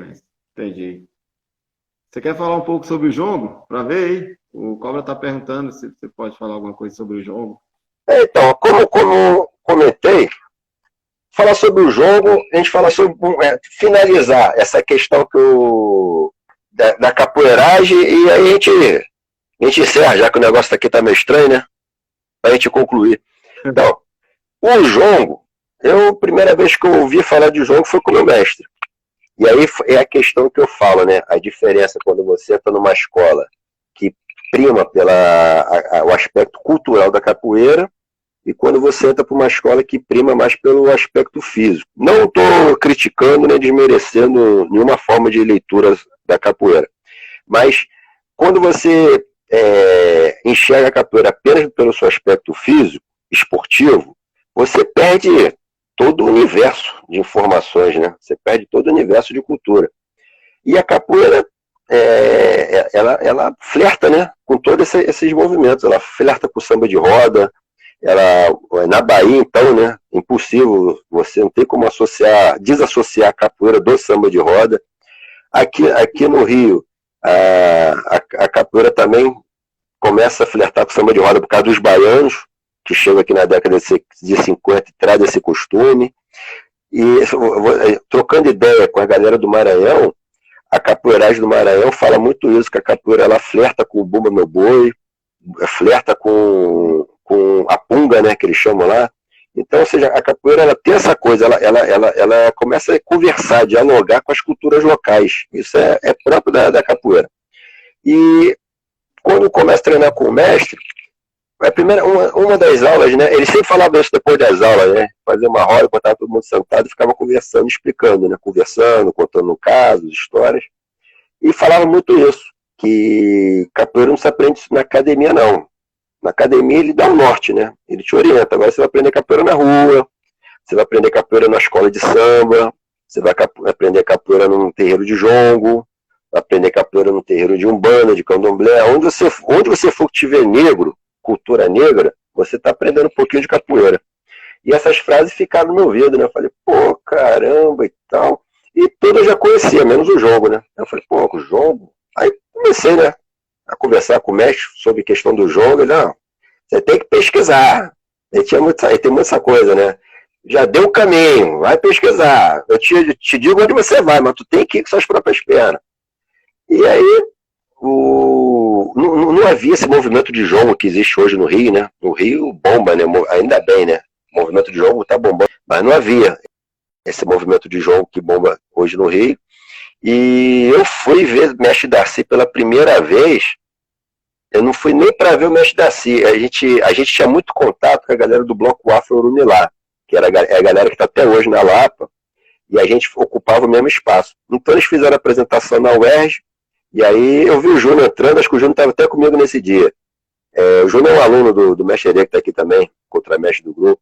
Você quer falar um pouco sobre o jogo? Para ver aí? O Cobra está perguntando se você pode falar alguma coisa sobre o jogo. Então, como comentei, falar sobre o jogo, a gente fala sobre finalizar essa questão da capoeiragem, e aí a gente encerra, já que o negócio aqui tá meio estranho, né? Pra gente concluir. Então, o jongo, a primeira vez que eu ouvi falar de jongo foi com o meu mestre. E aí é a questão que eu falo, né? A diferença quando você está numa escola que prima o aspecto cultural da capoeira, e quando você entra para uma escola que prima mais pelo aspecto físico. Não estou criticando nem desmerecendo nenhuma forma de leitura da capoeira. Mas quando você enxerga a capoeira apenas pelo seu aspecto físico, esportivo, você perde todo o universo de informações, né? Você perde todo o universo de cultura. E a capoeira, ela flerta, né, com todos esses movimentos. Ela flerta com o samba de roda. Na Bahia, então, né? Impossível, você não tem como desassociar a capoeira do samba de roda. Aqui no Rio, a capoeira também começa a flertar com o samba de roda por causa dos baianos, que chegam aqui na década de 50 e traz esse costume. E trocando ideia com a galera do Maranhão, a capoeiragem do Maranhão fala muito isso, que a capoeira ela flerta com o Bumba Meu Boi, flerta com a punga, né, que eles chamam lá. Então, ou seja, a capoeira ela tem essa coisa, ela começa a conversar, dialogar com as culturas locais. Isso é próprio da capoeira. E quando começa a treinar com o mestre, uma das aulas, né? Ele sempre falava isso depois das aulas, né? Fazia uma roda, botava todo mundo sentado e ficava conversando, explicando, né? Conversando, contando casos, histórias. E falava muito isso, que capoeira não se aprende na academia, não. Na academia ele dá o norte, né? Ele te orienta. Agora você vai aprender capoeira na rua, você vai aprender capoeira na escola de samba, você vai aprender capoeira num terreiro de jongo, vai aprender capoeira no terreiro de umbanda, de candomblé. Onde você for que tiver negro, cultura negra, você está aprendendo um pouquinho de capoeira. E essas frases ficaram no meu ouvido, né? Eu falei, pô, caramba e tal. E tudo eu já conhecia, menos o jongo, né? Eu falei, pô, o jongo? Aí comecei, né, a conversar com o mestre sobre a questão do jongo. Ele, não, você tem que pesquisar. Ele tem muita essa coisa, né? Já deu o caminho, vai pesquisar. Eu te digo onde você vai, mas tu tem que ir com suas próprias pernas. E aí, não havia esse movimento de jongo que existe hoje no Rio, né? No Rio bomba, né? Ainda bem, né? O movimento de jongo tá bombando, mas não havia esse movimento de jongo que bomba hoje no Rio. E eu fui ver o Mestre Darcy pela primeira vez. Eu não fui nem para ver o Mestre Darcy. A gente tinha muito contato com a galera do Bloco Afro Urumilá, que era a galera que está até hoje na Lapa, e a gente ocupava o mesmo espaço. Então eles fizeram a apresentação na UERJ, e aí eu vi o Júnior entrando, acho que o Júnior estava até comigo nesse dia. O Júnior é um aluno do Mestre Herê, que está aqui também, contramestre do grupo.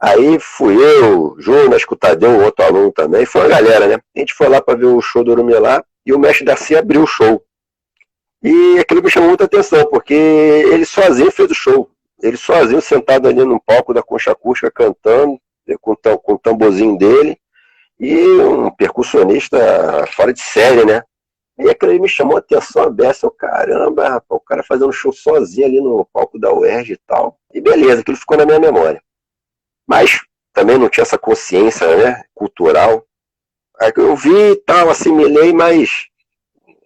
Aí fui eu, Júnior, acho que o Tadeu, outro aluno também, foi uma galera, né? A gente foi lá para ver o show do Urumilá, e o Mestre Darcy abriu o show. E aquilo me chamou muita atenção, porque ele sozinho fez o show. Ele sozinho, sentado ali no palco da Concha Acústica, cantando, com o tamborzinho dele, e um percussionista fora de série, né? E aquilo aí me chamou a atenção aberta. Eu, caramba, rapaz, o cara fazendo show sozinho ali no palco da UERJ e tal. E beleza, aquilo ficou na minha memória. Mas também não tinha essa consciência, né, cultural. Aí eu vi e tal, assimilei, mas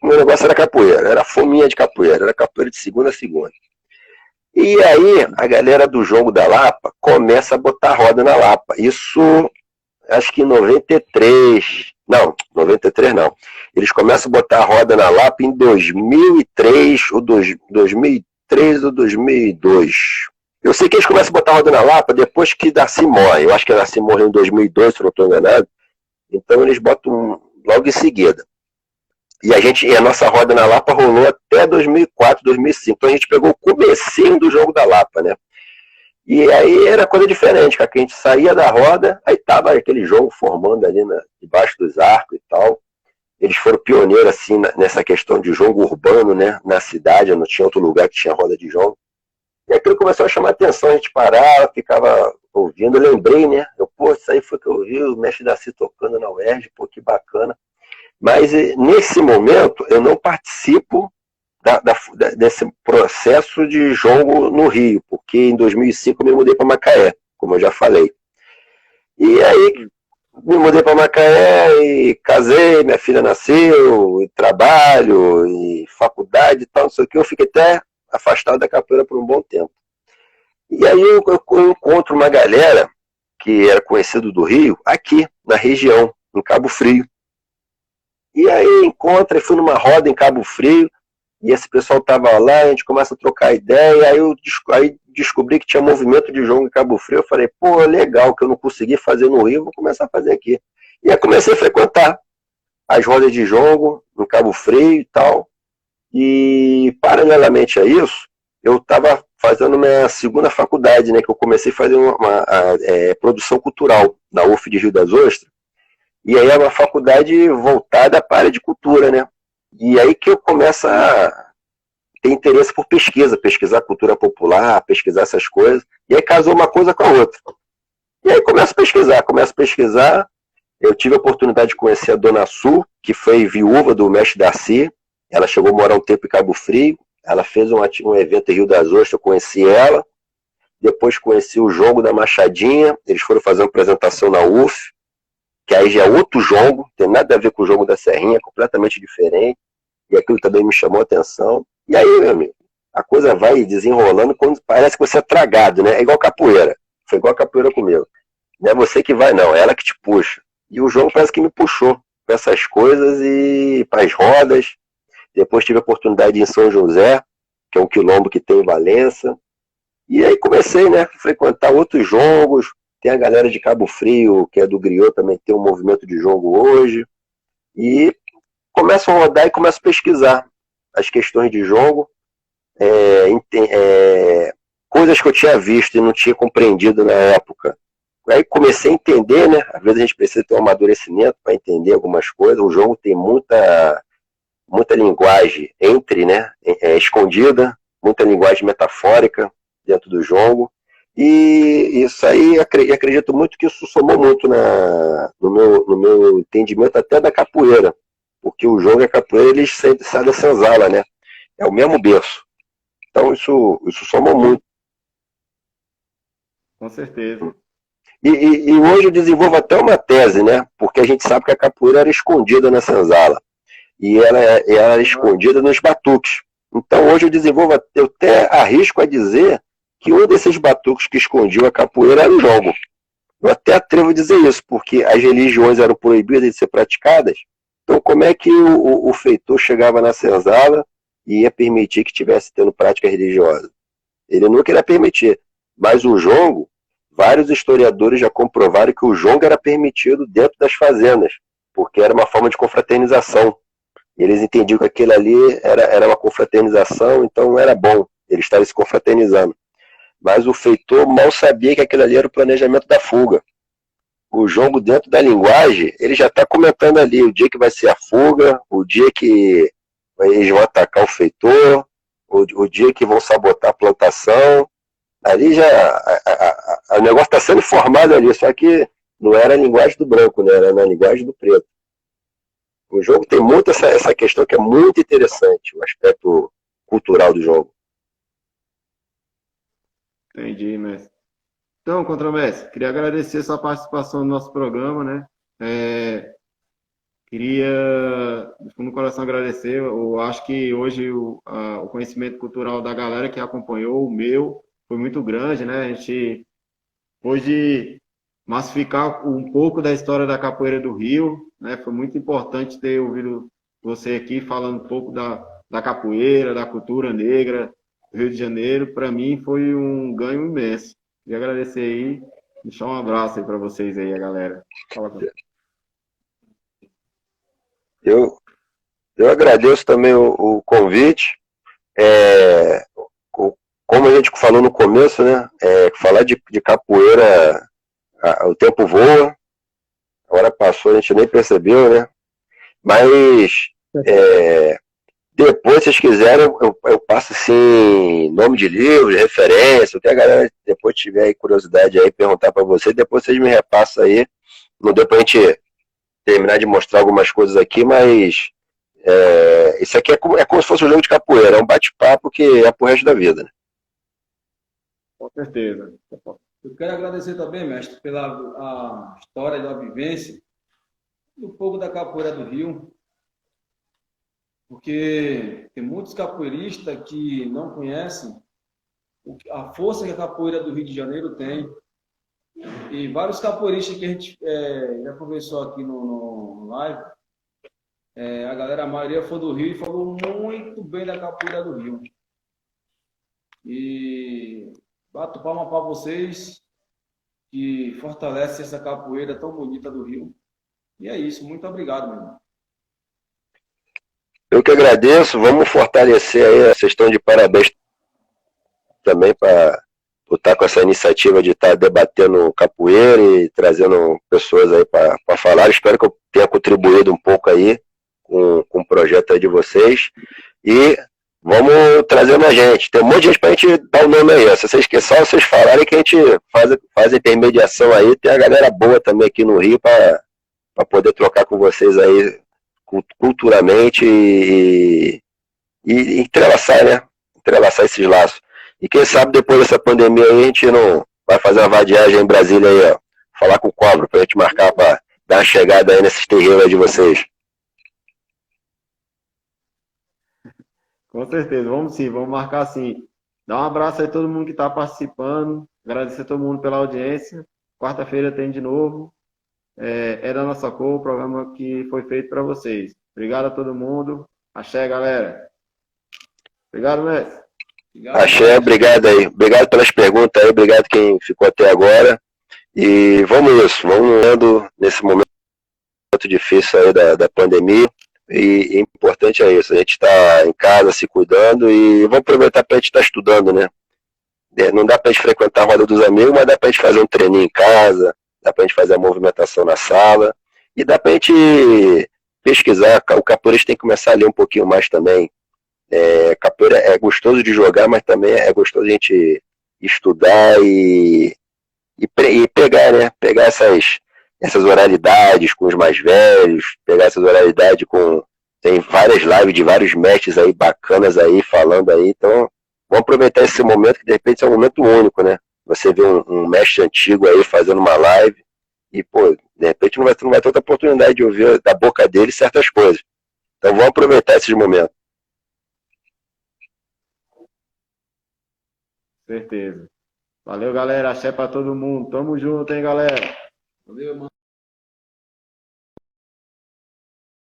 o meu negócio era capoeira, era fominha de capoeira, era capoeira de segunda a segunda. E aí a galera do Jongo da Lapa começa a botar roda na Lapa. Isso, acho que em 93, não, 93 não. Eles começam a botar roda na Lapa em 2003 ou 2003 ou 2002. Eu sei que eles começam a botar roda na Lapa depois que Darcy morre. Eu acho que Darcy morreu em 2002, se eu não estou enganado. Então eles botam logo em seguida. E a nossa roda na Lapa rolou até 2004, 2005. Então a gente pegou o comecinho do Jogo da Lapa, né? E aí era coisa diferente, cara, que a gente saía da roda, aí tava aquele jogo formando ali debaixo dos arcos e tal. Eles foram pioneiros, assim, nessa questão de jogo urbano, né? Na cidade, não tinha outro lugar que tinha roda de jogo. E aquilo começou a chamar a atenção, a gente parava, ficava ouvindo. Eu lembrei, né? Pô, isso aí foi que eu vi o Mestre Darcy tocando na UERJ, pô, que bacana. Mas nesse momento eu não participo desse processo de jogo no Rio, porque em 2005 eu me mudei para Macaé, como eu já falei. E aí me mudei para Macaé e casei, minha filha nasceu, e trabalho, e faculdade e tal, não sei o que. Eu fiquei até afastado da capoeira por um bom tempo. E aí eu encontro uma galera que era conhecido do Rio, aqui na região, em Cabo Frio. E aí encontra, fui numa roda em Cabo Frio, e esse pessoal tava lá, a gente começa a trocar ideia, aí eu descobri que tinha movimento de jogo em Cabo Frio, eu falei, pô, legal, que eu não consegui fazer no Rio, vou começar a fazer aqui. E aí comecei a frequentar as rodas de jogo no Cabo Frio e tal, e paralelamente a isso, eu estava fazendo minha segunda faculdade, né, que eu comecei a fazer uma produção cultural na UF de Rio das Ostras. E aí é uma faculdade voltada para a área de cultura, né? E aí que eu começo a ter interesse por pesquisar cultura popular, pesquisar essas coisas. E aí casou uma coisa com a outra. E aí começo a pesquisar. Eu tive a oportunidade de conhecer a Dona Su, que foi viúva do mestre Darcy. Ela chegou a morar um tempo em Cabo Frio. Ela fez um evento em Rio das Ostras, eu conheci ela. Depois conheci o Jongo da Machadinha. Eles foram fazer uma apresentação na UF, que aí já é outro jongo, tem nada a ver com o Jongo da Serrinha, é completamente diferente. E aquilo também me chamou a atenção. E aí, meu amigo, a coisa vai desenrolando quando parece que você é tragado, né? É igual capoeira. Foi igual capoeira comigo. Não é você que vai, não. É ela que te puxa. E o jogo parece que me puxou para essas coisas e para as rodas. Depois tive a oportunidade de ir em São José, que é um quilombo que tem em Valença. E aí comecei, né, a frequentar outros jogos. Tem a galera de Cabo Frio, que é do Griot, também tem um movimento de jogo hoje. E começo a rodar e começo a pesquisar as questões de jogo. Coisas que eu tinha visto e não tinha compreendido na época. Aí comecei a entender, né? Às vezes a gente precisa ter um amadurecimento para entender algumas coisas. O jogo tem muita linguagem né? Escondida, muita linguagem metafórica dentro do jogo. E isso aí, acredito muito que isso somou muito no meu entendimento até da capoeira. Porque o jogo e a capoeira, eles saem da senzala, né? É o mesmo berço. Então isso somou muito. Com certeza. E hoje eu desenvolvo até uma tese, né? Porque a gente sabe que a capoeira era escondida na senzala. E ela era escondida nos batuques. Então hoje eu até arrisco a dizer que um desses batuques que escondiam a capoeira era o jogo. Eu até atrevo a dizer isso, porque as religiões eram proibidas de ser praticadas. Então como é que o feitor chegava na senzala e ia permitir que tivesse tendo prática religiosa? Ele não queria permitir. Mas o jongo, vários historiadores já comprovaram que o jongo era permitido dentro das fazendas, porque era uma forma de confraternização. Eles entendiam que aquilo ali era uma confraternização, então era bom, eles estavam se confraternizando. Mas o feitor mal sabia que aquilo ali era o planejamento da fuga. O jongo, dentro da linguagem, ele já está comentando ali o dia que vai ser a fuga, o dia que eles vão atacar o feitor, o dia que vão sabotar a plantação. Ali já o negócio está sendo formado ali, só que não era a linguagem do branco, né? Era na linguagem do preto. O jogo tem muito essa questão que é muito interessante, o aspecto cultural do jogo. Entendi, mestre. Então, Contramestre, queria agradecer sua participação no nosso programa, né? Queria, do fundo do coração, agradecer. Eu acho que hoje o conhecimento cultural da galera que acompanhou, o meu, foi muito grande, né? A gente pôde massificar um pouco da história da capoeira do Rio, né? Foi muito importante ter ouvido você aqui falando um pouco da capoeira, da cultura negra do Rio de Janeiro. Para mim foi um ganho imenso. Queria agradecer aí, deixar um abraço aí para vocês aí, a galera. Fala com você. Eu agradeço também o convite. Como a gente falou no começo, né? Falar de capoeira, o tempo voa, a hora passou, a gente nem percebeu, né? Mas depois, se vocês quiserem, eu passo assim, nome de livro, de referência, o que a galera depois tiver aí curiosidade aí, perguntar para você, depois vocês me repassam aí. Não deu pra gente terminar de mostrar algumas coisas aqui, mas isso aqui é como se fosse um jogo de capoeira, é um bate-papo que é pro resto da vida, né? Com certeza. Eu quero agradecer também, mestre, pela a história da vivência do povo da capoeira do Rio, porque tem muitos capoeiristas que não conhecem a força que a capoeira do Rio de Janeiro tem. E vários capoeiristas que a gente já conversou aqui no live, a maioria foi do Rio e falou muito bem da capoeira do Rio. E bato palma para vocês que fortalecem essa capoeira tão bonita do Rio. E é isso, muito obrigado, meu irmão. Eu que agradeço, vamos fortalecer aí, vocês estão de parabéns também para estar com essa iniciativa de estar debatendo capoeira e trazendo pessoas aí para falar. Espero que eu tenha contribuído um pouco aí com o projeto aí de vocês. E vamos trazendo a gente. Tem um monte de gente pra gente dar o nome aí. Ó. Se vocês, só vocês falarem que a gente faz a intermediação aí. Tem a galera boa também aqui no Rio para poder trocar com vocês aí culturalmente e entrelaçar, né? Entrelaçar esses laços. E quem sabe depois dessa pandemia aí a gente não vai fazer uma vadiagem em Brasília aí, ó. Falar com o Cobra pra gente marcar pra dar uma chegada aí nesses terreiros aí de vocês. Com certeza, vamos sim, vamos marcar sim. Dá um abraço aí a todo mundo que está participando. Agradecer a todo mundo pela audiência. Quarta-feira tem de novo. É da nossa cor, o programa que foi feito para vocês. Obrigado a todo mundo. Axé, galera. Obrigado, mestre. Axé, obrigado aí. Obrigado pelas perguntas aí, obrigado quem ficou até agora. E vamos isso, vamos indo nesse momento difícil aí da pandemia. E importante é isso, a gente está em casa se cuidando e vamos aproveitar para a gente estar estudando, né? Não dá para a gente frequentar a roda dos amigos, mas dá para a gente fazer um treininho em casa, dá para a gente fazer a movimentação na sala e dá para a gente pesquisar. O capoeira tem que começar a ler um pouquinho mais também. Capoeira é gostoso de jogar, mas também é gostoso a gente estudar e pegar, né? Pegar essas oralidades com os mais velhos, pegar essas oralidades com. Tem várias lives de vários mestres aí bacanas aí, falando aí, então vamos aproveitar esse momento, que de repente é um momento único, né? Você vê um mestre antigo aí fazendo uma live e, pô, de repente não vai ter outra oportunidade de ouvir da boca dele certas coisas. Então vamos aproveitar esses momentos. Certeza. Valeu, galera. Axé para todo mundo. Tamo junto, hein, galera. Valeu, mano.